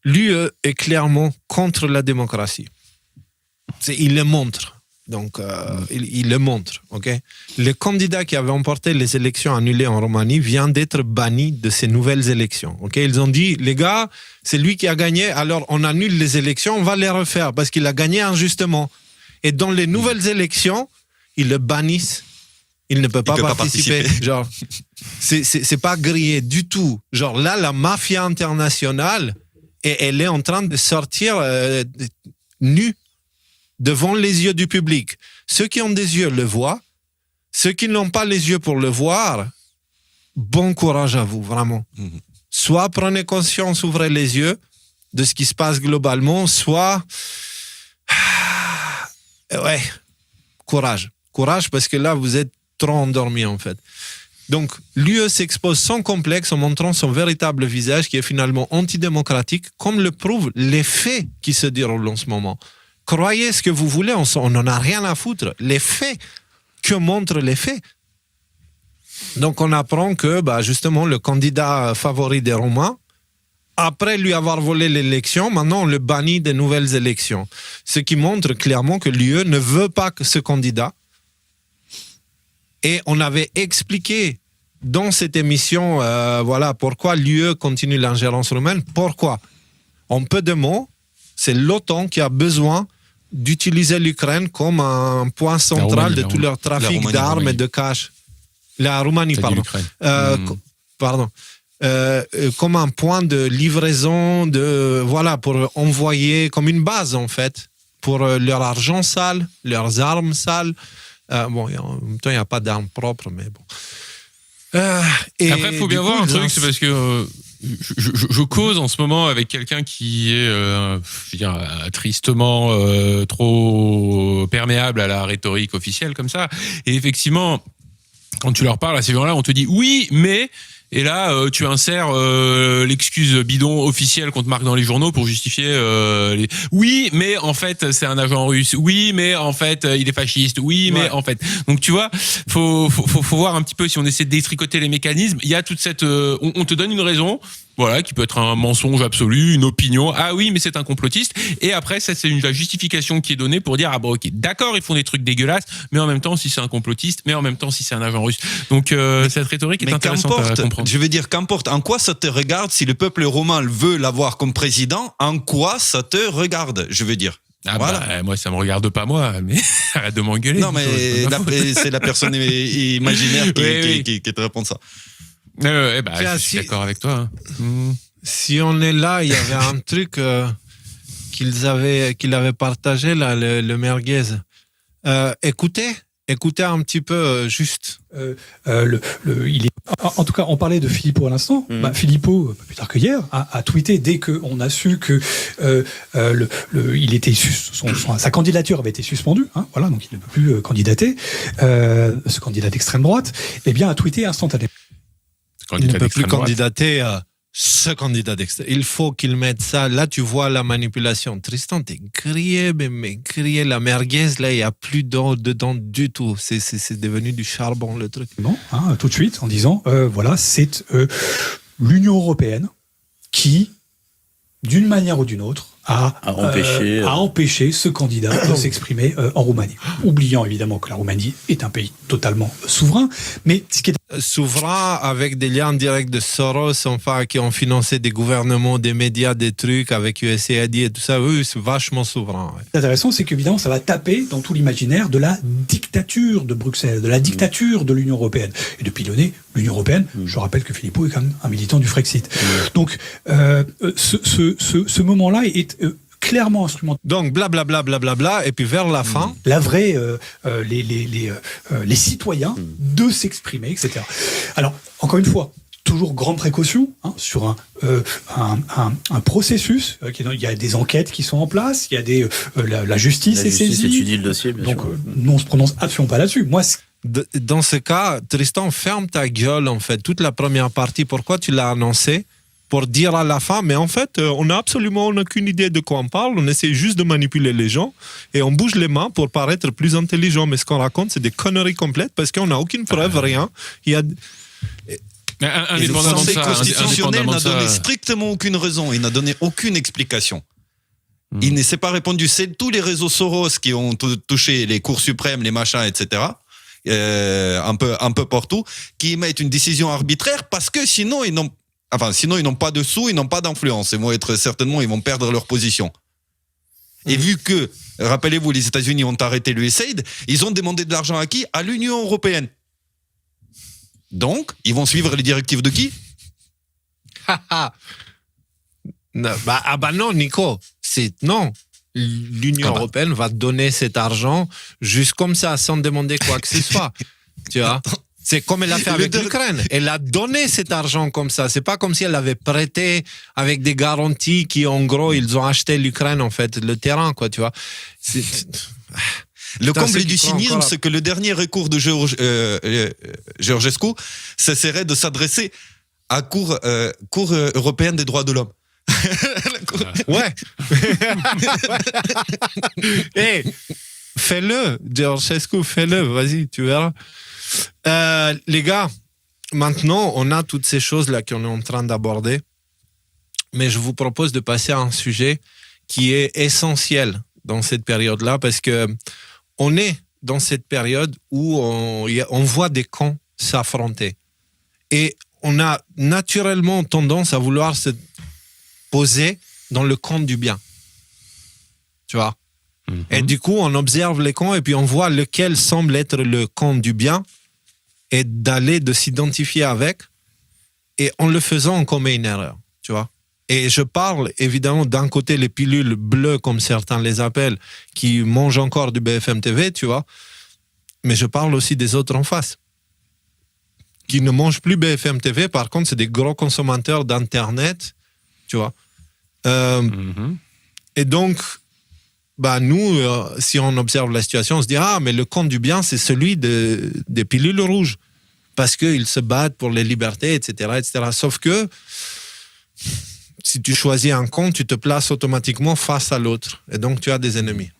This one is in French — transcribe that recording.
l'UE est clairement contre la démocratie. Il le montre. Donc, il le montre. Okay? Le candidat qui avait emporté les élections annulées en Roumanie vient d'être banni de ces nouvelles élections. Okay? Ils ont dit, les gars, c'est lui qui a gagné, alors on annule les élections, on va les refaire parce qu'il a gagné injustement. Et dans les nouvelles élections, ils le bannissent. Il ne peut pas participer. Genre, c'est pas grillé du tout. Genre là, la mafia internationale, elle est en train de sortir nue devant les yeux du public. Ceux qui ont des yeux le voient. Ceux qui n'ont pas les yeux pour le voir, bon courage à vous, vraiment. Soit prenez conscience, ouvrez les yeux de ce qui se passe globalement, soit... Ouais, courage. Courage parce que là, vous êtes trop endormi en fait. Donc, l'UE s'expose sans complexe en montrant son véritable visage qui est finalement antidémocratique, comme le prouvent les faits qui se déroulent en ce moment. Croyez ce que vous voulez, on n'en a rien à foutre. Les faits, que montrent les faits? Donc, on apprend que, justement, le candidat favori des Roumains, après lui avoir volé l'élection, maintenant on le bannit des nouvelles élections. Ce qui montre clairement que l'UE ne veut pas que ce candidat. Et on avait expliqué dans cette émission, pourquoi l'UE continue l'ingérence roumaine. Pourquoi? En peu de mots, c'est l'OTAN qui a besoin d'utiliser l'Ukraine comme un point central de tout leur trafic d'armes et de cash. La Roumanie, pardon. Comme un point de livraison, pour envoyer, comme une base en fait, pour leur argent sale, leurs armes sales. En même temps, il n'y a pas d'armes propres, mais bon. Après, il faut bien voir un truc, c'est parce que je cause en ce moment avec quelqu'un qui est, tristement trop perméable à la rhétorique officielle comme ça. Et effectivement, quand tu leur parles à ces gens-là, on te dit oui, mais... Et là, tu insères l'excuse bidon officielle qu'on te marque dans les journaux pour justifier Oui, mais en fait, c'est un agent russe. Oui, mais en fait, il est fasciste. Oui, mais en fait... Donc, tu vois, faut voir un petit peu si on essaie de détricoter les mécanismes. Il y a toute cette... on te donne une raison... Voilà, qui peut être un mensonge absolu, une opinion. Ah oui, mais c'est un complotiste. Et après, ça, c'est la justification qui est donnée pour dire, ok, d'accord, ils font des trucs dégueulasses, mais en même temps, si c'est un complotiste, mais en même temps, si c'est un agent russe. Donc, cette rhétorique est intéressante à comprendre. Je veux dire, qu'importe, en quoi ça te regarde si le peuple roumain veut l'avoir comme président, en quoi ça te regarde, je veux dire. Moi, ça me regarde pas, moi, mais arrête de m'engueuler. Non, mais c'est la personne imaginaire qui te répond ça. Je suis d'accord avec toi. Si on est là, il y avait un truc qu'il avait partagé, là, le merguez. Écoutez un petit peu, juste. En tout cas, on parlait de Philippot à l'instant. Philippot, pas plus tard que hier, a tweeté dès qu'on a su que sa candidature avait été suspendue. Donc il ne peut plus candidater. Ce candidat d'extrême droite, a tweeté instantanément. Il ne peut plus candidater ce candidat d'extrême. Il faut qu'il mette ça. Là, tu vois la manipulation. Tristan, t'es grillé, mais grillé. La merguez, là, il n'y a plus d'eau dedans du tout. C'est devenu du charbon, le truc. Bon, tout de suite, en disant, c'est l'Union européenne qui, d'une manière ou d'une autre, a empêché ce candidat de s'exprimer en Roumanie. Oubliant évidemment que la Roumanie est un pays totalement souverain, mais ce qui est souverain avec des liens directs de Soros, qui ont financé des gouvernements, des médias, des trucs avec USAID et tout ça, oui, c'est vachement souverain. Ouais. Ce qui est intéressant, c'est qu'évidemment, ça va taper dans tout l'imaginaire de la dictature de Bruxelles, de la dictature de l'Union européenne. Et de pilonner l'Union européenne, je rappelle que Philippot est quand même un militant du Frexit. Donc, ce moment-là est clairement instrumental. Donc blablabla, et puis vers la fin, la vraie, les citoyens de s'exprimer, etc. Alors encore une fois, toujours grande précaution sur un processus. Il y a des enquêtes qui sont en place, il y a la justice est saisie. Étudie le dossier, bien donc sûr. nous on se prononce absolument pas là-dessus. Moi. Dans ce cas, Tristan, ferme ta gueule en fait. Toute la première partie, pourquoi tu l'as annoncé? Pour dire à la fin, mais en fait, on n'a absolument aucune idée de quoi on parle, on essaie juste de manipuler les gens et on bouge les mains pour paraître plus intelligent. Mais ce qu'on raconte, c'est des conneries complètes parce qu'on n'a aucune preuve, rien. Indépendamment de Le ça, Conseil constitutionnel indépendamment n'a de ça, donné strictement aucune raison. Il n'a donné aucune explication. Il ne s'est pas répondu. C'est tous les réseaux Soros qui ont touché les cours suprêmes, les machins, etc. Un peu partout, qui émettent une décision arbitraire parce que sinon ils n'ont pas de sous, ils n'ont pas d'influence. Ils vont perdre leur position. Et vu que, rappelez-vous, les États-Unis ont arrêté l'USAID, ils ont demandé de l'argent à qui? À l'Union européenne. Donc, ils vont suivre les directives de qui? Non, Nico, non. L'Union européenne va donner cet argent juste comme ça, sans demander quoi que ce soit. Tu vois? C'est comme elle a fait avec l'Ukraine. Elle a donné cet argent comme ça. C'est pas comme si elle l'avait prêté avec des garanties qui, en gros, ils ont acheté l'Ukraine, en fait, le terrain, quoi, tu vois. Le comble du cynisme, c'est que le dernier recours de Georgescu, ça serait de s'adresser à Cour européenne des droits de l'homme. Ouais. Hey, fais-le, Georgescu, fais-le, vas-y, tu verras. Les gars, maintenant, on a toutes ces choses-là qu'on est en train d'aborder, mais je vous propose de passer à un sujet qui est essentiel dans cette période-là, parce que on est dans cette période où on voit des camps s'affronter. Et on a naturellement tendance à vouloir se poser dans le camp du bien. Tu vois? Et du coup, on observe les camps et puis on voit lequel semble être le camp du bien et de s'identifier avec. Et en le faisant, on commet une erreur. Tu vois? Et je parle évidemment d'un côté les pilules bleues, comme certains les appellent, qui mangent encore du BFM TV, tu vois. Mais je parle aussi des autres en face, qui ne mangent plus BFM TV. Par contre, c'est des gros consommateurs d'Internet, tu vois. Et donc, nous, si on observe la situation, on se dit « Ah, mais le camp du bien, c'est celui des pilules rouges, parce qu'ils se battent pour les libertés, etc. etc. » Sauf que si tu choisis un camp, tu te places automatiquement face à l'autre. Et donc, tu as des ennemis.